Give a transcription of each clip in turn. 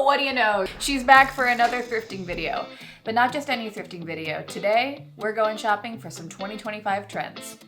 what do you know? She's back for another thrifting video. But not just any thrifting video. Today, we're going shopping for some 2025 trends.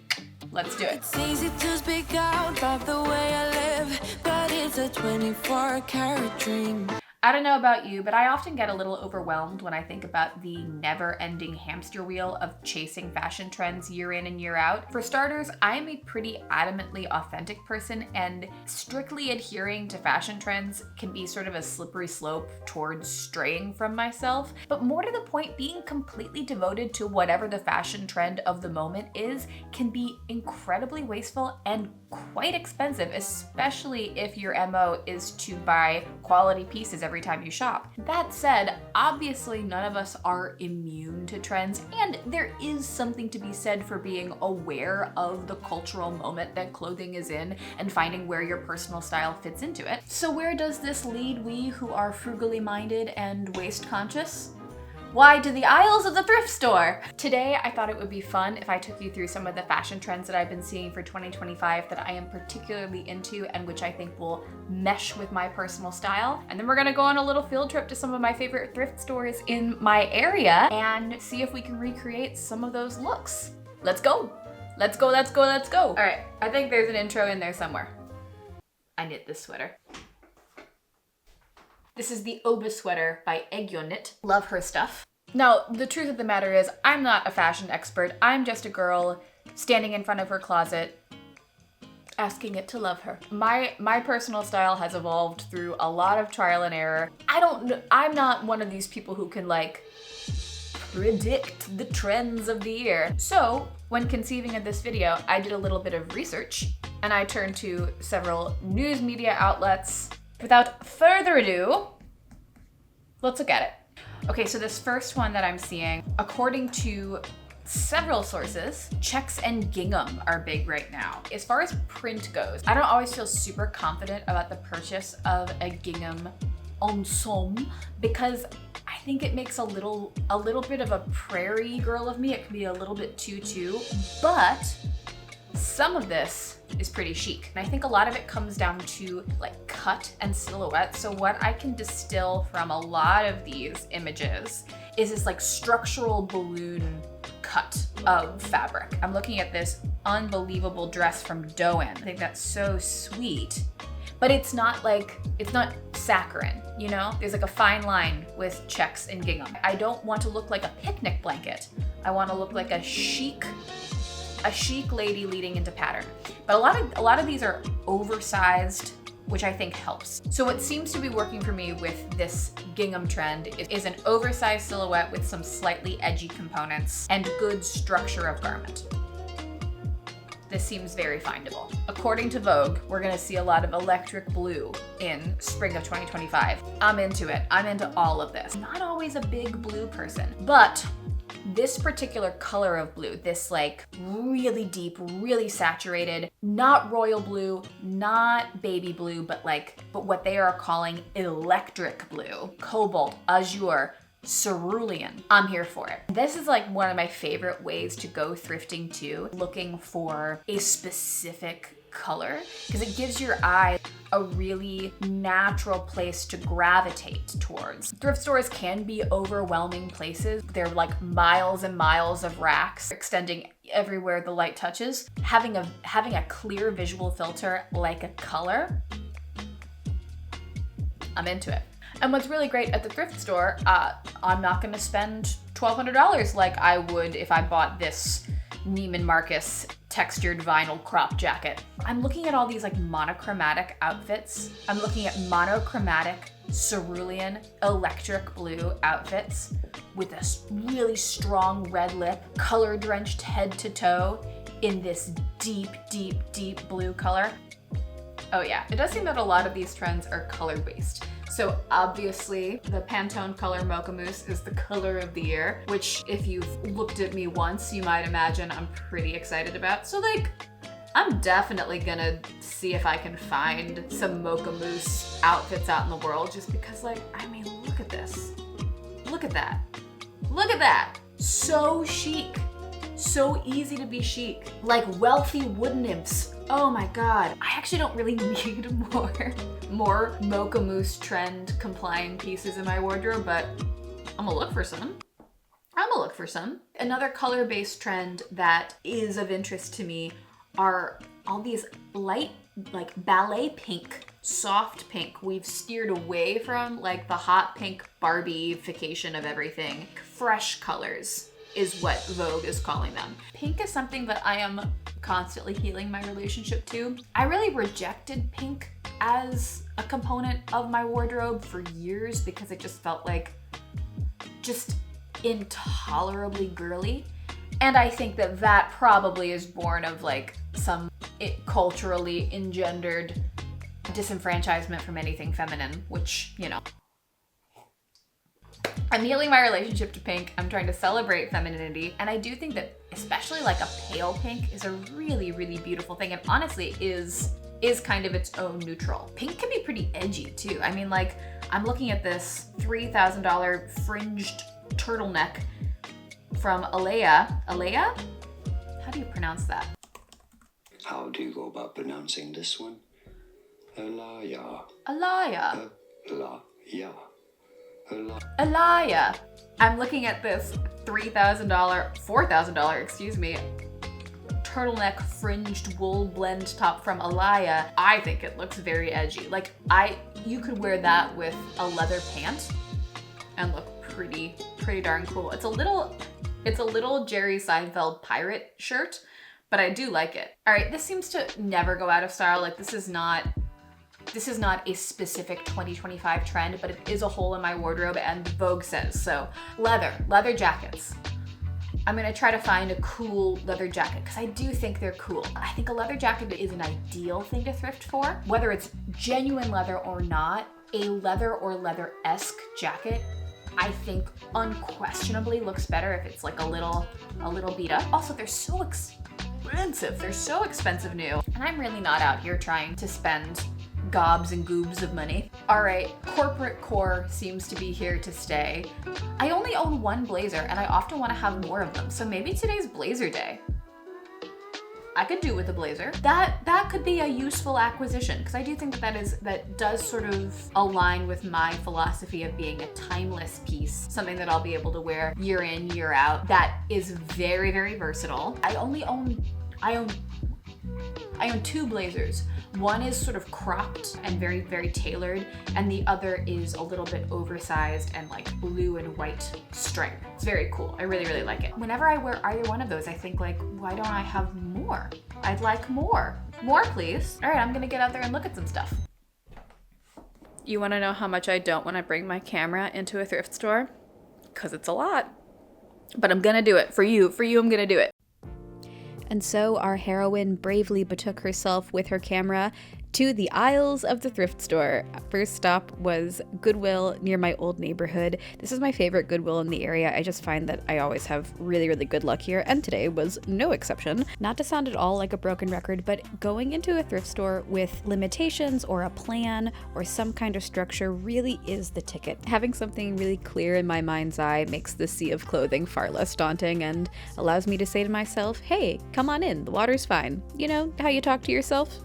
Let's do it. It's easy to speak out about the way I live, but it's a 24-karat dream. I don't know about you, but I often get a little overwhelmed when I think about the never-ending hamster wheel of chasing fashion trends year in and year out. For starters, I am a pretty adamantly authentic person, and strictly adhering to fashion trends can be sort of a slippery slope towards straying from myself. But more to the point, being completely devoted to whatever the fashion trend of the moment is can be incredibly wasteful and quite expensive, especially if your MO is to buy quality pieces every time you shop. That said, obviously none of us are immune to trends, and there is something to be said for being aware of the cultural moment that clothing is in and finding where your personal style fits into it. So where does this lead we who are frugally minded and waste conscious? Why, to the aisles of the thrift store! Today, I thought it would be fun if I took you through some of the fashion trends that I've been seeing for 2025 that I am particularly into and which I think will mesh with my personal style. And then we're gonna go on a little field trip to some of my favorite thrift stores in my area and see if we can recreate some of those looks. Let's go! Let's go, let's go, let's go! All right, I think there's an intro in there somewhere. I knit this sweater. This is the Oba sweater by Eggyo Knit. Love her stuff. Now, the truth of the matter is, I'm not a fashion expert. I'm just a girl standing in front of her closet, asking it to love her. My personal style has evolved through a lot of trial and error. I'm not one of these people who can like predict the trends of the year. So, when conceiving of this video, I did a little bit of research and I turned to several news media outlets. Without further ado, let's look at it. Okay, so this first one that I'm seeing, according to several sources, checks and gingham are big right now. As far as print goes, I don't always feel super confident about the purchase of a gingham ensemble because I think it makes a little bit of a prairie girl of me. It can be a little bit tutu, but some of this is pretty chic. And I think a lot of it comes down to like cut and silhouette. So what I can distill from a lot of these images is this like structural balloon cut of fabric. I'm looking at this unbelievable dress from Doen. I think that's so sweet, but it's not saccharine, you know? There's like a fine line with checks and gingham. I don't want to look like a picnic blanket. I want to look like a chic lady leading into pattern. But a lot of these are oversized, which I think helps. So what seems to be working for me with this gingham trend is an oversized silhouette with some slightly edgy components and good structure of garment. This seems very findable. According to Vogue, we're gonna see a lot of electric blue in spring of 2025. I'm into it. I'm into all of this. Not always a big blue person, but this particular color of blue, this like really deep, really saturated, not royal blue, not baby blue, but what they are calling electric blue, cobalt, azure, cerulean. I'm here for it. This is like one of my favorite ways to go thrifting too, looking for a specific color, because it gives your eye a really natural place to gravitate towards. Thrift stores can be overwhelming places. They're like miles and miles of racks extending everywhere the light touches. Having a clear visual filter like a color, I'm into it. And what's really great at the thrift store, I'm not gonna spend $1,200 like I would if I bought this Neiman Marcus textured vinyl crop jacket. I'm looking at all these like monochromatic outfits. I'm looking at monochromatic cerulean electric blue outfits with a really strong red lip, color drenched head to toe in this deep, deep, deep blue color. Oh yeah, it does seem that a lot of these trends are color-based. So obviously the Pantone color Mocha Mousse is the color of the year, which if you've looked at me once, you might imagine I'm pretty excited about. So like, I'm definitely gonna see if I can find some Mocha Mousse outfits out in the world just because like, I mean, look at this. Look at that. Look at that. So chic. So easy to be chic. Like wealthy wood nymphs. Oh my God. I actually don't really need more more Mocha Mousse trend complying pieces in my wardrobe, but I'm gonna look for some. Another color-based trend that is of interest to me are all these light, like ballet pink, soft pink. We've steered away from like the hot pink Barbie-fication of everything. Fresh colors is what Vogue is calling them. Pink is something that I am constantly healing my relationship to. I really rejected pink as a component of my wardrobe for years because it just felt like just intolerably girly. And I think that that probably is born of like some culturally engendered disenfranchisement from anything feminine, which, you know. I'm healing my relationship to pink. I'm trying to celebrate femininity. And I do think that especially like a pale pink is a really, really beautiful thing. And honestly is kind of its own neutral. Pink can be pretty edgy too. I mean, like, I'm looking at this $3,000 fringed turtleneck from Alea. Alea? How do you pronounce that? How do you go about pronouncing this one? Alaya. Alaya. Alaya. I'm looking at this $4,000, excuse me, turtleneck fringed wool blend top from Alaya. I think it looks very edgy. Like, you could wear that with a leather pant and look pretty darn cool. It's a little Jerry Seinfeld pirate shirt, but I do like it. All right, this seems to never go out of style. Like, this is not a specific 2025 trend, but it is a hole in my wardrobe, and Vogue says so. Leather jackets. I'm gonna try to find a cool leather jacket because I do think they're cool. I think a leather jacket is an ideal thing to thrift for. Whether it's genuine leather or not, a leather or leather-esque jacket I think unquestionably looks better if it's like a little beat up. Also, they're so expensive. They're so expensive new. And I'm really not out here trying to spend gobs and goobs of money. All right, corporate core seems to be here to stay. I only own one blazer and I often want to have more of them. So maybe today's blazer day. I could do with a blazer. That could be a useful acquisition because I do think that does sort of align with my philosophy of being a timeless piece, something that I'll be able to wear year in, year out. That is very, very versatile. I own two blazers. One is sort of cropped and very, very tailored, and the other is a little bit oversized and like blue and white stripe. It's very cool. I really, really like it. Whenever I wear either one of those, I think like, why don't I have more? I'd like more. More, please. All right, I'm gonna get out there and look at some stuff. You wanna know how much I don't wanna bring my camera into a thrift store? Because it's a lot. But I'm gonna do it. For you, I'm gonna do it. And so our heroine bravely betook herself with her camera to the aisles of the thrift store. First stop was Goodwill near my old neighborhood. This is my favorite Goodwill in the area. I just find that I always have really, really good luck here, and today was no exception. Not to sound at all like a broken record, but going into a thrift store with limitations or a plan or some kind of structure really is the ticket. Having something really clear in my mind's eye makes the sea of clothing far less daunting and allows me to say to myself, hey, come on in, the water's fine. You know how you talk to yourself?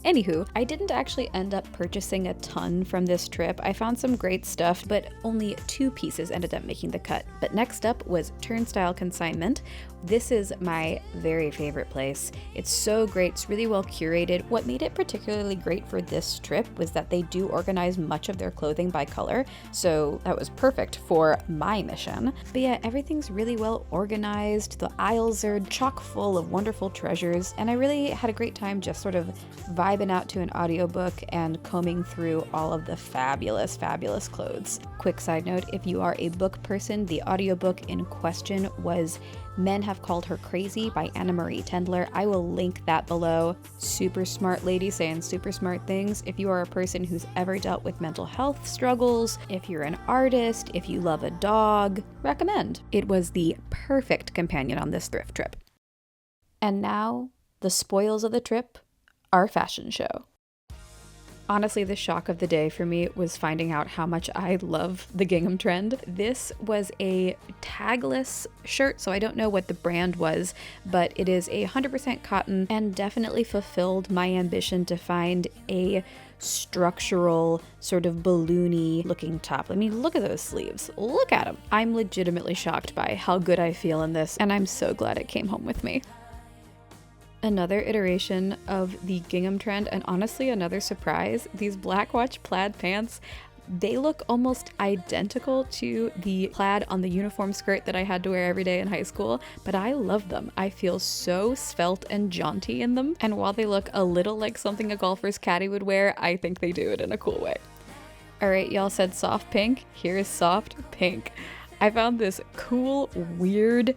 Anywho, I didn't actually end up purchasing a ton from this trip. I found some great stuff, but only 2 pieces ended up making the cut. But next up was Turnstile Consignment. This is my very favorite place. It's so great. It's really well curated. What made it particularly great for this trip was that they do organize much of their clothing by color, so that was perfect for my mission. But yeah, everything's really well organized. The aisles are chock full of wonderful treasures, and I really had a great time just sort of vibing out to an audiobook and combing through all of the fabulous, fabulous clothes. Quick side note, if you are a book person, the audiobook in question was Men Have Called Her Crazy by Anna Marie Tendler. I will link that below. Super smart lady saying super smart things. If you are a person who's ever dealt with mental health struggles, if you're an artist, if you love a dog, recommend. It was the perfect companion on this thrift trip. And now, the spoils of the trip, our fashion show. Honestly, the shock of the day for me was finding out how much I love the gingham trend. This was a tagless shirt, so I don't know what the brand was, but it is 100% cotton and definitely fulfilled my ambition to find a structural, sort of balloony looking top. I mean, look at those sleeves. Look at them. I'm legitimately shocked by how good I feel in this, and I'm so glad it came home with me. Another iteration of the gingham trend, and honestly another surprise, these black watch plaid pants, they look almost identical to the plaid on the uniform skirt that I had to wear every day in high school, but I love them. I feel so svelte and jaunty in them, and while they look a little like something a golfer's caddy would wear, I think they do it in a cool way. Alright, y'all said soft pink, here is soft pink. I found this cool, weird,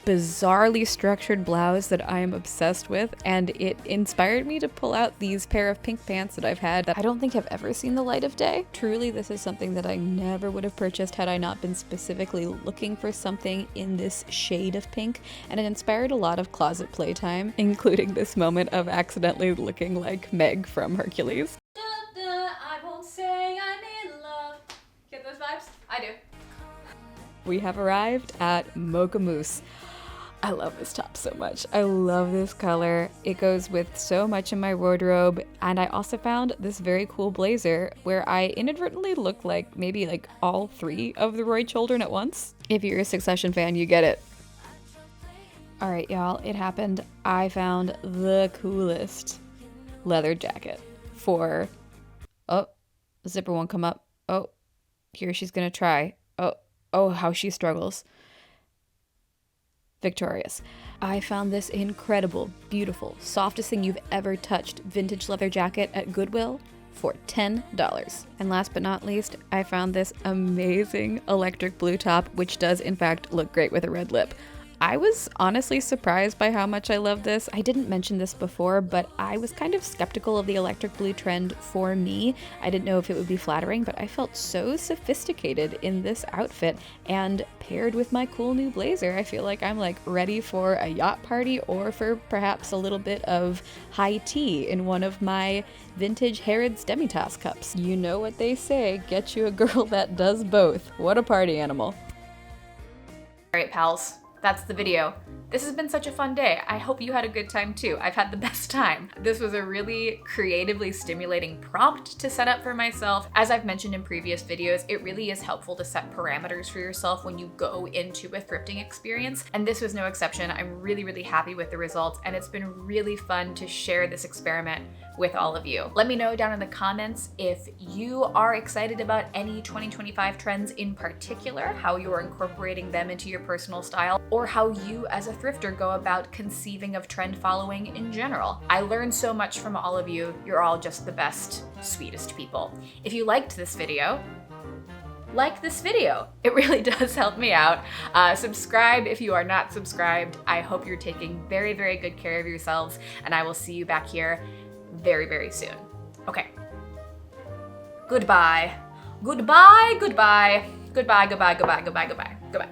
bizarrely structured blouse that I am obsessed with, and it inspired me to pull out these pair of pink pants that I've had that I don't think have ever seen the light of day. Truly, this is something that I never would have purchased had I not been specifically looking for something in this shade of pink, and it inspired a lot of closet playtime, including this moment of accidentally looking like Meg from Hercules. I won't say I'm in love. Get those vibes? I do. We have arrived at Mocha Mousse. I love this top so much. I love this color. It goes with so much in my wardrobe. And I also found this very cool blazer where I inadvertently look like maybe like all three of the Roy children at once. If you're a Succession fan, you get it. All right, y'all, it happened. I found the coolest leather jacket for, oh, the zipper won't come up. Oh, here she's gonna try. Oh, how she struggles. Victorious. I found this incredible, beautiful, softest thing you've ever touched vintage leather jacket at Goodwill for $10. And last but not least, I found this amazing electric blue top, which does in fact look great with a red lip. I was honestly surprised by how much I love this. I didn't mention this before, but I was kind of skeptical of the electric blue trend for me. I didn't know if it would be flattering, but I felt so sophisticated in this outfit, and paired with my cool new blazer, I feel like I'm like ready for a yacht party or for perhaps a little bit of high tea in one of my vintage Harrods Demi-Tasse cups. You know what they say, get you a girl that does both. What a party animal. All right, pals. That's the video. This has been such a fun day. I hope you had a good time too. I've had the best time. This was a really creatively stimulating prompt to set up for myself. As I've mentioned in previous videos, it really is helpful to set parameters for yourself when you go into a thrifting experience, and this was no exception. I'm really, really happy with the results, and it's been really fun to share this experiment with all of you. Let me know down in the comments if you are excited about any 2025 trends in particular, how you're incorporating them into your personal style, or how you as a thrifter go about conceiving of trend following in general. I learned so much from all of you. You're all just the best, sweetest people. If you liked this video, like this video. It really does help me out. Subscribe if you are not subscribed. I hope you're taking very, very good care of yourselves, and I will see you back here very, very soon. Okay. Goodbye. Goodbye, goodbye. Goodbye, goodbye, goodbye, goodbye, goodbye, goodbye.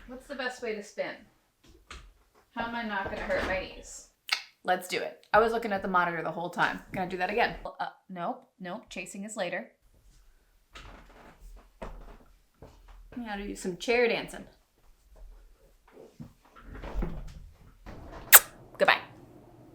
What's the best way to spin? How am I not gonna hurt my knees? Let's do it. I was looking at the monitor the whole time. Gonna do that again. Nope, chasing is later. I'm gonna do some chair dancing.